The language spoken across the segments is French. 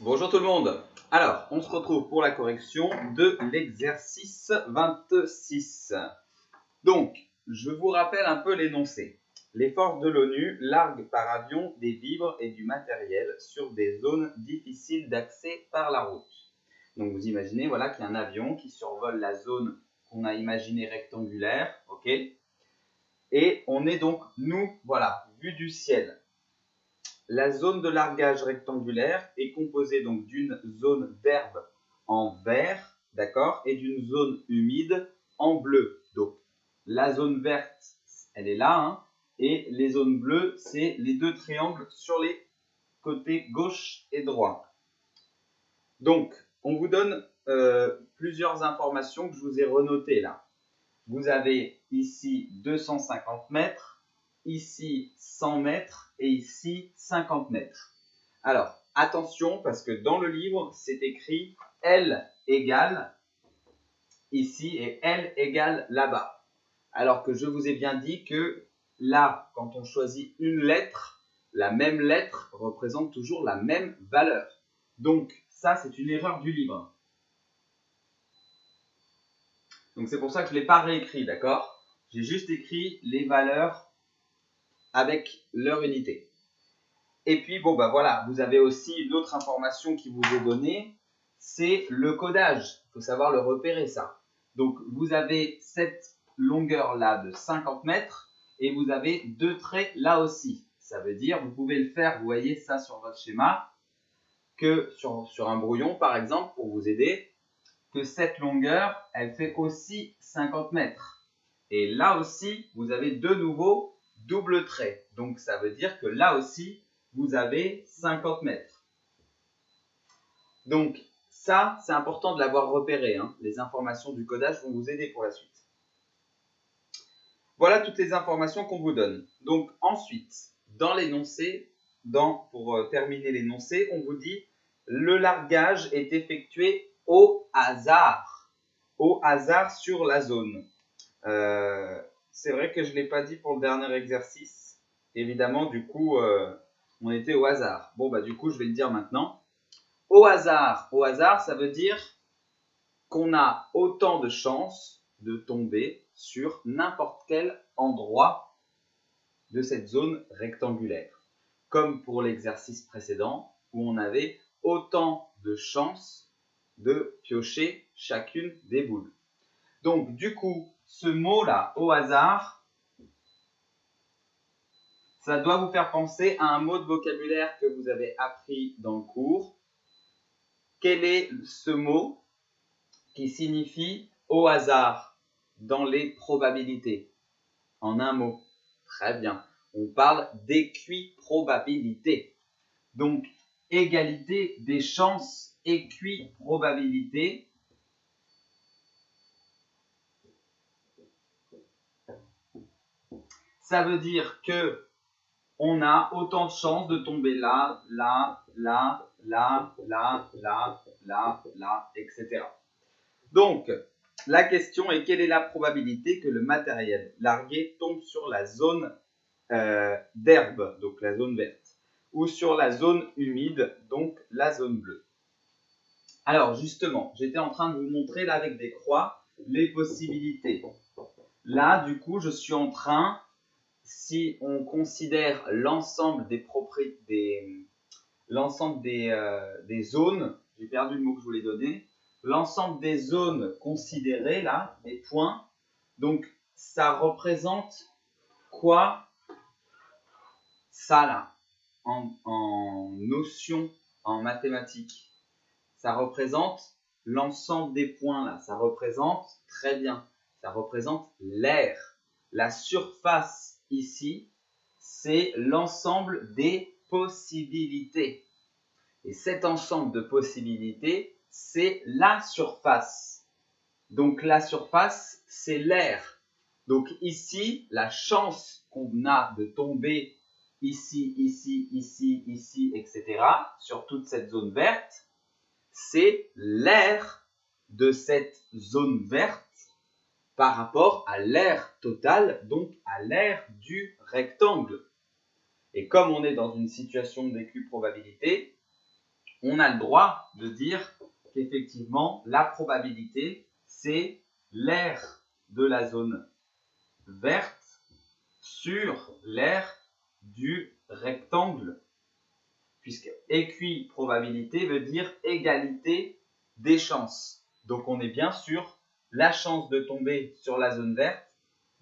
Bonjour tout le monde. Alors, on se retrouve pour la correction de l'exercice 26. Donc, je vous rappelle un peu l'énoncé. Les forces de l'ONU larguent par avion des vivres et du matériel sur des zones difficiles d'accès par la route. Donc, vous imaginez voilà, qu'il y a un avion qui survole la zone qu'on a imaginée rectangulaire, ok? Et on est donc, nous, voilà, vue du ciel. La zone de largage rectangulaire est composée donc d'une zone d'herbe en vert, d'accord, et d'une zone humide en bleu. Donc, la zone verte, elle est là, hein, et les zones bleues, c'est les deux triangles sur les côtés gauche et droit. Donc, on vous donne plusieurs informations que je vous ai renotées là. Vous avez ici 250 mètres, ici 100 mètres et ici 50 mètres. Alors, attention, parce que dans le livre, c'est écrit L égale ici et L égale là-bas. Alors que je vous ai bien dit que là, quand on choisit une lettre, la même lettre représente toujours la même valeur. Donc, ça, c'est une erreur du livre. Donc, c'est pour ça que je ne l'ai pas réécrit, d'accord? J'ai juste écrit les valeurs avec leur unité. Et puis, bon, bah voilà, vous avez aussi une autre information qui vous est donnée, c'est le codage. Il faut savoir le repérer, ça. Donc, vous avez cette longueur-là de 50 mètres et vous avez deux traits là aussi. Ça veut dire, vous pouvez le faire, vous voyez ça sur votre schéma, que sur un brouillon, par exemple, pour vous aider, que cette longueur, elle fait aussi 50 mètres. Et là aussi, vous avez de nouveau double trait. Donc, ça veut dire que là aussi, vous avez 50 mètres. Donc, ça, c'est important de l'avoir repéré, hein. Les informations du codage vont vous aider pour la suite. Voilà toutes les informations qu'on vous donne. Donc, ensuite, dans l'énoncé, pour terminer l'énoncé, on vous dit le largage est effectué au hasard. Au hasard sur la zone. C'est vrai que je ne l'ai pas dit pour le dernier exercice. Évidemment, du coup, on était au hasard. Bon, bah du coup, je vais le dire maintenant. Au hasard, ça veut dire qu'on a autant de chances de tomber sur n'importe quel endroit de cette zone rectangulaire. Comme pour l'exercice précédent, où on avait autant de chances de piocher chacune des boules. Donc, du coup, ce mot-là, au hasard, ça doit vous faire penser à un mot de vocabulaire que vous avez appris dans le cours. Quel est ce mot qui signifie au hasard dans les probabilités? En un mot. Très bien. On parle d'équiprobabilité. Donc, égalité des chances, équiprobabilité. Ça veut dire que on a autant de chances de tomber là, là, là, là, là, là, là, là, etc. Donc, la question est quelle est la probabilité que le matériel largué tombe sur la zone d'herbe, donc la zone verte, ou sur la zone humide, donc la zone bleue. Alors, justement, j'étais en train de vous montrer là avec des croix les possibilités. Là, du coup, je suis en train, si on considère l'ensemble des zones, j'ai perdu le mot que je voulais donner, l'ensemble des zones considérées là, des points, donc ça représente quoi ça là, en notion, en mathématiques? Ça représente l'ensemble des points là, ça représente, très bien, ça représente l'air. La surface ici, c'est l'ensemble des possibilités. Et cet ensemble de possibilités, c'est la surface. Donc la surface, c'est l'air. Donc ici, la chance qu'on a de tomber ici, ici, ici, ici, etc., sur toute cette zone verte, c'est l'air de cette zone verte par rapport à l'air total, donc à l'air du rectangle. Et comme on est dans une situation d'équiprobabilité, on a le droit de dire qu'effectivement, la probabilité, c'est l'aire de la zone verte sur l'aire du rectangle, puisque équiprobabilité veut dire égalité des chances. Donc on est bien sur la chance de tomber sur la zone verte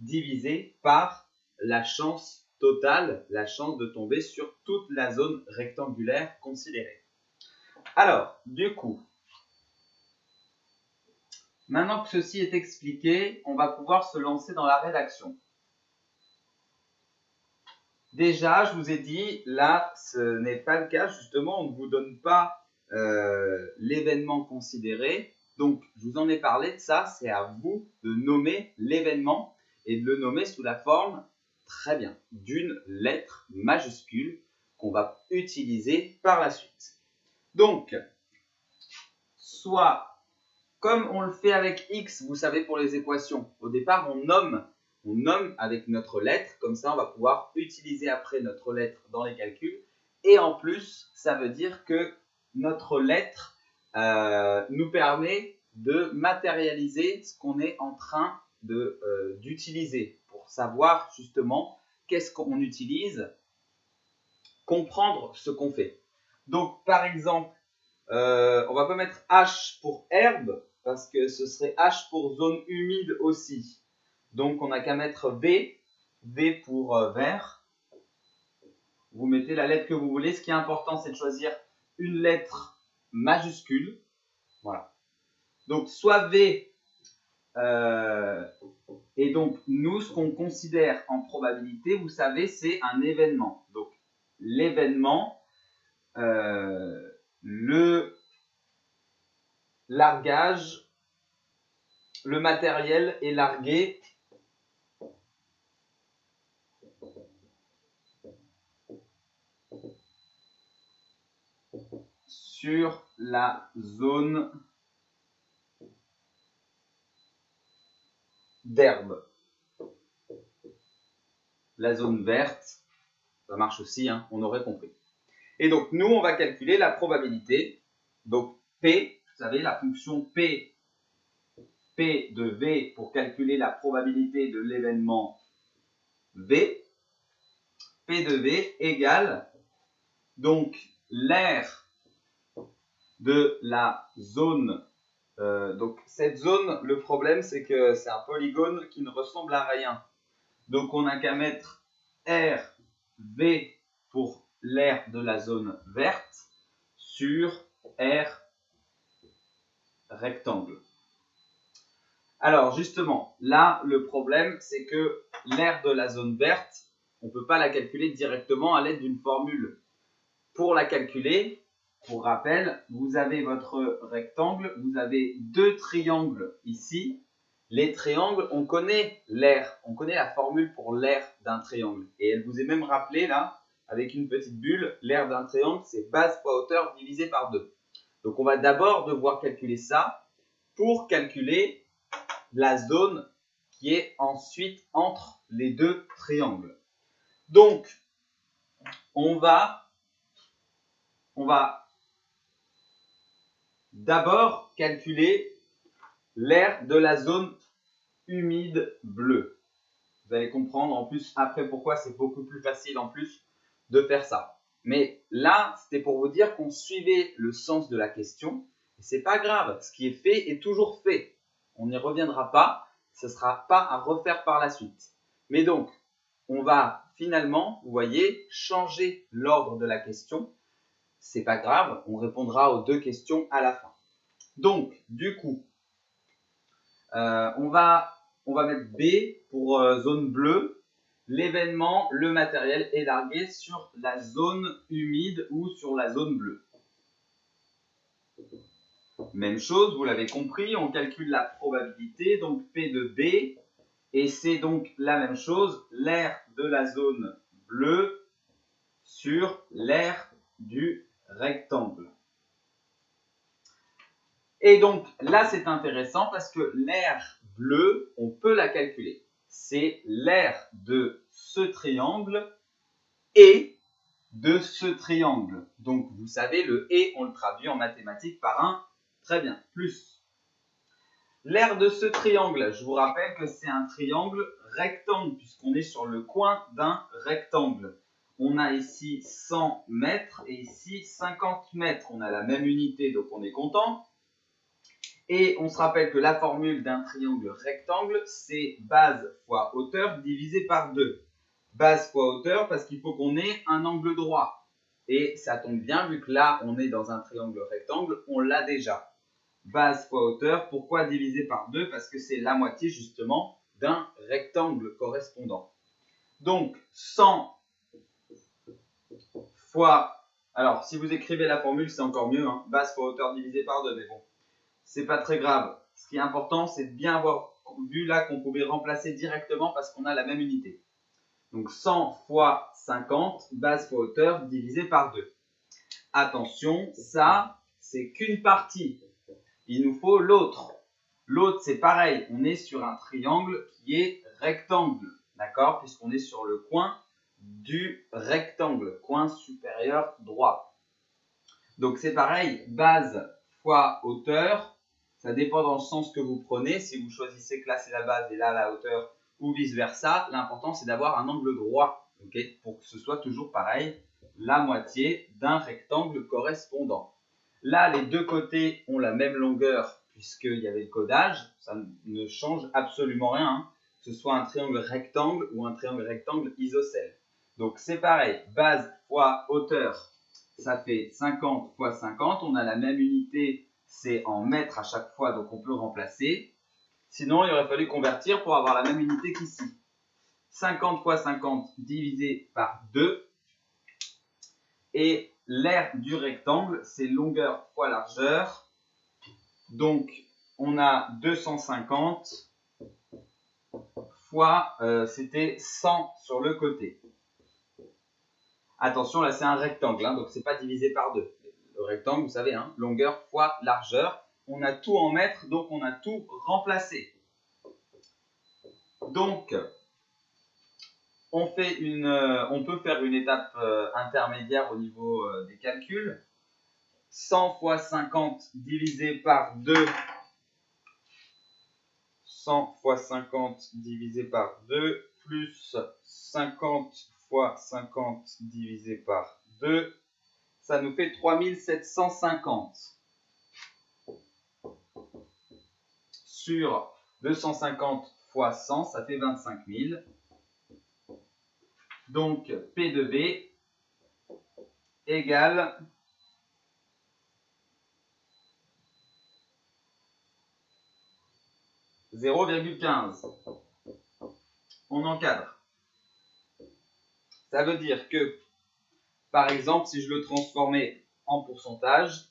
divisée par la chance totale, la chance de tomber sur toute la zone rectangulaire considérée. Alors, du coup, maintenant que ceci est expliqué, on va pouvoir se lancer dans la rédaction. Déjà, je vous ai dit, là, ce n'est pas le cas. Justement, on ne vous donne pas l'événement considéré. Donc, je vous en ai parlé de ça. C'est à vous de nommer l'événement et de le nommer sous la forme, très bien, d'une lettre majuscule qu'on va utiliser par la suite. Donc, soit, comme on le fait avec x, vous savez, pour les équations, au départ, on nomme avec notre lettre, comme ça on va pouvoir utiliser après notre lettre dans les calculs. Et en plus, ça veut dire que notre lettre nous permet de matérialiser ce qu'on est en train d'utiliser pour savoir justement qu'est-ce qu'on utilise, comprendre ce qu'on fait. Donc par exemple, on va pas mettre H pour herbe parce que ce serait H pour zone humide aussi. Donc, on n'a qu'à mettre V, V pour vert. Vous mettez la lettre que vous voulez. Ce qui est important, c'est de choisir une lettre majuscule. Voilà. Donc, soit V, et donc, nous, ce qu'on considère en probabilité, vous savez, c'est un événement. Donc, l'événement, le largage, le matériel est largué sur la zone d'herbe. La zone verte, ça marche aussi, hein, on aurait compris. Et donc, nous, on va calculer la probabilité. Donc, P, vous savez, la fonction P de V pour calculer la probabilité de l'événement V. P de V égale, donc, l'aire de la zone. Donc, cette zone, le problème, c'est que c'est un polygone qui ne ressemble à rien. Donc, on n'a qu'à mettre R, V pour l'aire de la zone verte sur R rectangle. Alors, justement, là, le problème, c'est que l'aire de la zone verte, on ne peut pas la calculer directement à l'aide d'une formule. Pour la calculer, pour rappel, vous avez votre rectangle, vous avez deux triangles ici. Les triangles, on connaît l'aire, on connaît la formule pour l'aire d'un triangle. Et elle vous est même rappelée là, avec une petite bulle, l'aire d'un triangle, c'est base fois hauteur divisé par 2. Donc on va d'abord devoir calculer ça pour calculer la zone qui est ensuite entre les deux triangles. Donc, on va d'abord calculer l'aire de la zone humide bleue. Vous allez comprendre en plus après pourquoi c'est beaucoup plus facile en plus de faire ça. Mais là, c'était pour vous dire qu'on suivait le sens de la question. Et c'est pas grave, ce qui est fait est toujours fait. On n'y reviendra pas, ce ne sera pas à refaire par la suite. Mais donc, on va finalement, vous voyez, changer l'ordre de la question. C'est pas grave, on répondra aux deux questions à la fin. Donc, du coup, on va mettre B pour zone bleue. L'événement, le matériel est largué sur la zone humide ou sur la zone bleue. Même chose, vous l'avez compris, on calcule la probabilité, donc P de B, et c'est donc la même chose, l'aire de la zone bleue sur l'aire du rectangle. Et donc là, c'est intéressant parce que l'aire bleue, on peut la calculer. C'est l'aire de ce triangle et de ce triangle. Donc, vous savez, le « et », on le traduit en mathématiques par un, très bien, plus. L'aire de ce triangle, je vous rappelle que c'est un triangle rectangle, puisqu'on est sur le coin d'un rectangle. On a ici 100 mètres et ici 50 mètres. On a la même unité, donc on est content. Et on se rappelle que la formule d'un triangle rectangle, c'est base fois hauteur divisé par 2. Base fois hauteur parce qu'il faut qu'on ait un angle droit. Et ça tombe bien, vu que là, on est dans un triangle rectangle, on l'a déjà. Base fois hauteur, pourquoi divisé par 2? Parce que c'est la moitié justement d'un rectangle correspondant. Donc 100 fois, alors si vous écrivez la formule, c'est encore mieux, hein, base fois hauteur divisé par 2, mais bon, c'est pas très grave. Ce qui est important, c'est de bien avoir vu là qu'on pouvait remplacer directement parce qu'on a la même unité. Donc 100 fois 50, base fois hauteur divisé par 2. Attention, ça, c'est qu'une partie. Il nous faut l'autre. L'autre, c'est pareil. On est sur un triangle qui est rectangle. D'accord? Puisqu'on est sur le coin du rectangle. Coin supérieur droit. Donc, c'est pareil. Base fois hauteur. Ça dépend dans le sens que vous prenez. Si vous choisissez que là, c'est la base et là, la hauteur ou vice-versa. L'important, c'est d'avoir un angle droit. Okay? Pour que ce soit toujours pareil. La moitié d'un rectangle correspondant. Là, les deux côtés ont la même longueur puisqu'il y avait le codage. Ça ne change absolument rien, hein, que ce soit un triangle rectangle ou un triangle rectangle isocèle. Donc, c'est pareil. Base fois hauteur, ça fait 50 fois 50. On a la même unité, c'est en mètres à chaque fois, donc on peut remplacer. Sinon, il aurait fallu convertir pour avoir la même unité qu'ici. 50 fois 50 divisé par 2. Et l'aire du rectangle, c'est longueur fois largeur. Donc, on a 250 fois, c'était 100 sur le côté. Attention, là, c'est un rectangle, hein, donc c'est pas divisé par 2. Le rectangle, vous savez, hein, longueur fois largeur. On a tout en mètres, donc on a tout remplacé. Donc, on peut faire une étape intermédiaire au niveau des calculs. 100 fois 50 divisé par 2, 100 fois 50 divisé par 2, plus 50 fois 50 divisé par 2, ça nous fait 3750. Sur 250 fois 100, ça fait 25 000. Donc, P de B égale 0,15. On encadre. Ça veut dire que, par exemple, si je le transformais en pourcentage,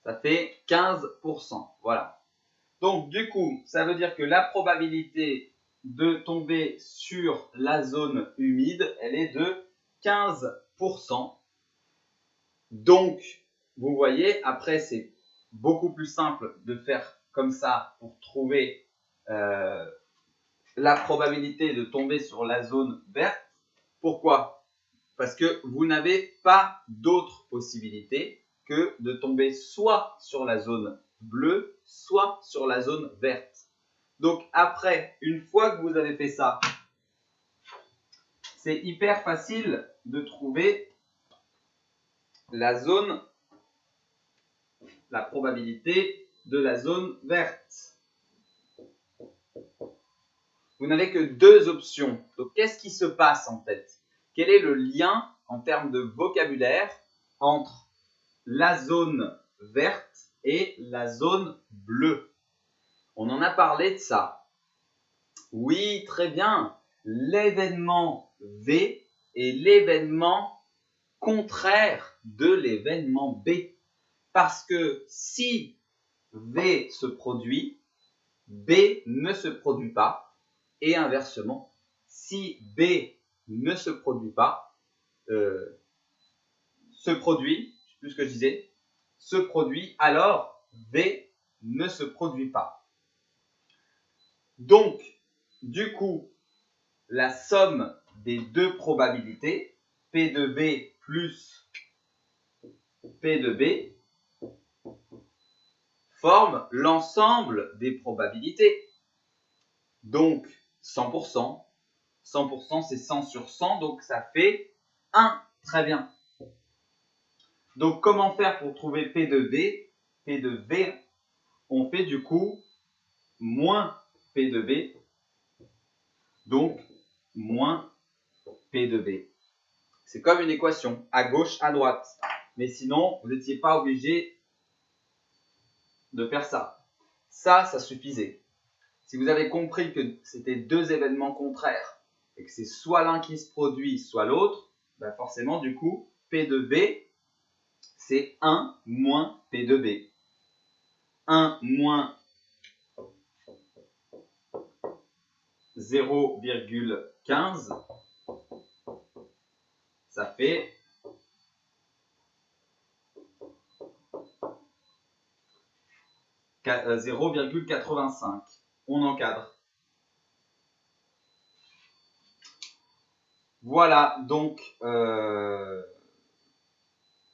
ça fait 15%. Voilà. Donc, du coup, ça veut dire que la probabilité de tomber sur la zone humide, elle est de 15%. Donc, vous voyez, après, c'est beaucoup plus simple de faire comme ça pour trouver la probabilité de tomber sur la zone verte. Pourquoi? Parce que vous n'avez pas d'autre possibilité que de tomber soit sur la zone bleue, soit sur la zone verte. Donc après, une fois que vous avez fait ça, c'est hyper facile de trouver la probabilité de la zone verte. Vous n'avez que deux options. Donc qu'est-ce qui se passe en fait? Quel est le lien en termes de vocabulaire entre la zone verte et la zone bleue? On en a parlé de ça. Oui, très bien. L'événement V est l'événement contraire de l'événement B. Parce que si V se produit, B ne se produit pas. Et inversement, si B ne se produit pas, se produit, je ne sais plus ce que je disais, se produit, alors V ne se produit pas. Donc, du coup, la somme des deux probabilités, P de B plus P de B forment l'ensemble des probabilités. Donc 100%. 100% c'est 100 sur 100, donc ça fait 1. Très bien. Donc comment faire pour trouver P de B? P de B, on fait du coup moins P de B, donc moins P de B. C'est comme une équation, à gauche, à droite. Mais sinon, vous n'étiez pas obligé de faire ça. Ça suffisait. Si vous avez compris que c'était deux événements contraires et que c'est soit l'un qui se produit, soit l'autre, ben forcément, du coup, P de B, c'est 1 moins P de B. 1 moins 0,15, ça fait 0,85. On encadre. Voilà donc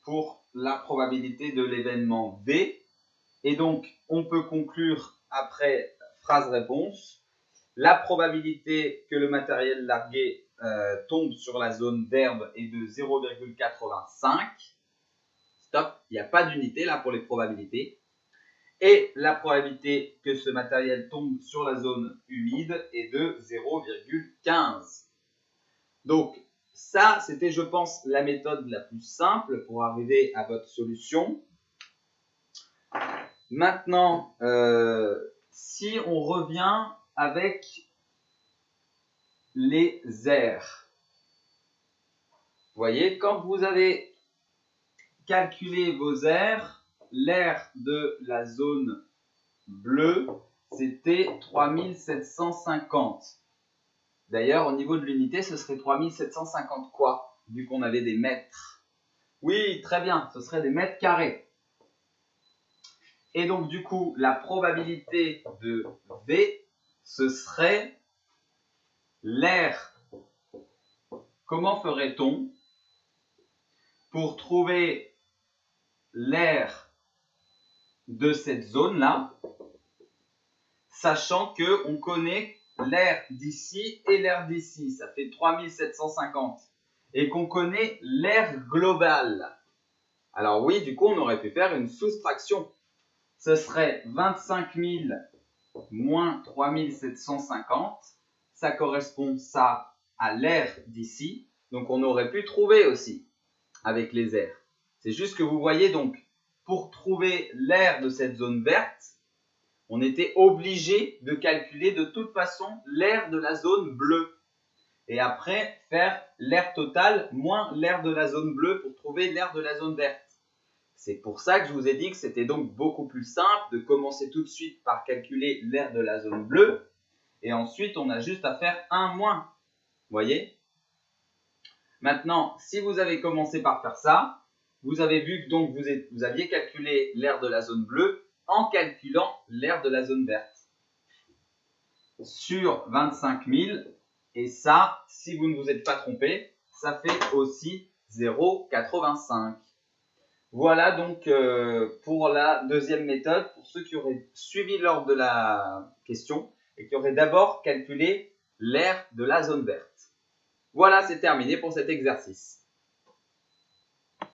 pour la probabilité de l'événement V. Et donc, on peut conclure après phrase-réponse. La probabilité que le matériel largué tombe sur la zone d'herbe est de 0,85. Stop, il n'y a pas d'unité là pour les probabilités. Et la probabilité que ce matériel tombe sur la zone humide est de 0,15. Donc, ça, c'était, je pense, la méthode la plus simple pour arriver à votre solution. Maintenant, si on revient avec les aires, vous voyez, quand vous avez calculé vos aires, l'aire de la zone bleue, c'était 3750. D'ailleurs, au niveau de l'unité, ce serait 3750 quoi, vu qu'on avait des mètres. Oui, très bien, ce serait des mètres carrés. Et donc, du coup, la probabilité de V, ce serait l'aire. Comment ferait-on pour trouver l'aire de cette zone-là, sachant qu'on connaît l'aire d'ici et l'aire d'ici, ça fait 3750, et qu'on connaît l'aire globale. Alors oui, du coup, on aurait pu faire une soustraction. Ce serait 25 000 moins 3750, ça correspond ça à l'aire d'ici, donc on aurait pu trouver aussi avec les aires. C'est juste que vous voyez donc, pour trouver l'aire de cette zone verte, on était obligé de calculer de toute façon l'aire de la zone bleue. Et après, faire l'aire totale moins l'aire de la zone bleue pour trouver l'aire de la zone verte. C'est pour ça que je vous ai dit que c'était donc beaucoup plus simple de commencer tout de suite par calculer l'aire de la zone bleue. Et ensuite, on a juste à faire un moins. Vous voyez? Maintenant, si vous avez commencé par faire ça, vous avez vu que donc vous aviez calculé l'aire de la zone bleue en calculant l'aire de la zone verte sur 25 000. Et ça, si vous ne vous êtes pas trompé, ça fait aussi 0,85. Voilà donc pour la deuxième méthode, pour ceux qui auraient suivi l'ordre de la question et qui auraient d'abord calculé l'aire de la zone verte. Voilà, c'est terminé pour cet exercice.